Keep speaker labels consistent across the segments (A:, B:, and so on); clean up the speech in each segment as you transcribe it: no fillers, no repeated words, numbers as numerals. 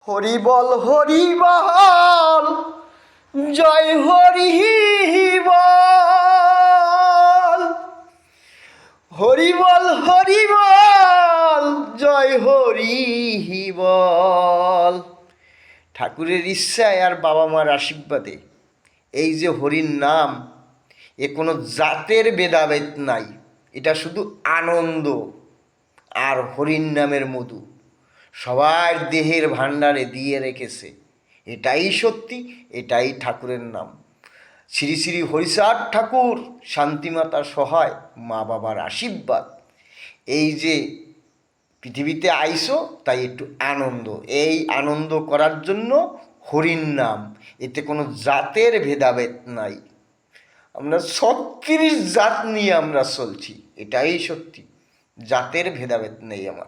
A: হরি বল হরি বল, জয় হরি বল। হরি বল হরি বল, জয় হরি বল। ঠাকুরের ইচ্ছায় আর বাবা মার আশীর্বাদে এই যে হরির নাম, এ কোনো জাতের ভেদাভেদ নাই। এটা শুধু আনন্দ আর হরির নামের মধু সবার দেহের ভাণ্ডারে দিয়ে রেখেছে। এটাই সত্যি, এটাই ঠাকুরের নাম। শ্রী শ্রী হরিচাঁদ ঠাকুর, শান্তিমাতা সহায়, মা বাবার আশীর্বাদ। এই যে পৃথিবীতে আইসো, তাই একটু আনন্দ, এই আনন্দ করার জন্য হরির নাম। এতে কোনো জাতের ভেদাভেদ নাই। আমরা ৩৬ জাত নিয়ে আমরা চলছি, এটাই সত্যি। জাতের ভেদাভেদ নেই আমার।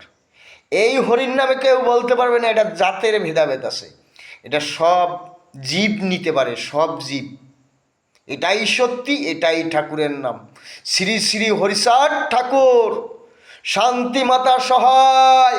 A: এই হরির নামে কেউ বলতে পারবে না এটা জাতের ভেদাভেদ আছে। এটা সব জীব নিতে পারে, সব জীব। এটাই সত্যি, এটাই ঠাকুরের নাম। শ্রী শ্রী হরিচাঁদ ঠাকুর, শান্তিমাতা সহায়,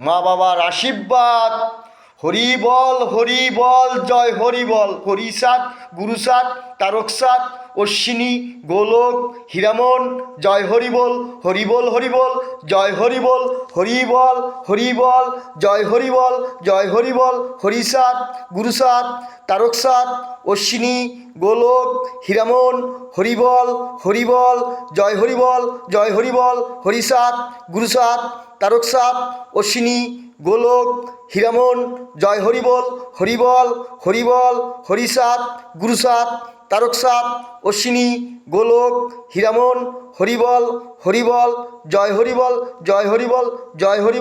A: মা বাবার আশীর্বাদ। হরি বল হরি বল, জয় হরি বল। হরিচাঁদ, গুরুচাঁদ, তারকচাঁদ, অশ্বিনী, গোলক, হীরামন, জয় হরি বল। হরি বল হরি বল, জয় হরি বল। হরি বল হরি বল, জয় হরি বল। জয় হরি বল। হরিচাঁদ, গুরুচাঁদ, তারকচাঁদ, অশ্বিনী, গোলক, হীরামন, হরি বল হরি বল, জয় হরি বল। জয় হরি বল। হরিচাঁদ, গুরুচাঁদ, তারকচাঁদ, অশ্বিনী, গোলক, হীরামন, জয় হরি বল। হরি বল হরি বল, হরিচাঁদ, গুরুচাঁদ, তারকচাঁদ, অশ্বিনী, গোলক, হীরামন, হরি বল হরি বল, জয় হরি বল। জয় হরি বল। জয় হরি বল।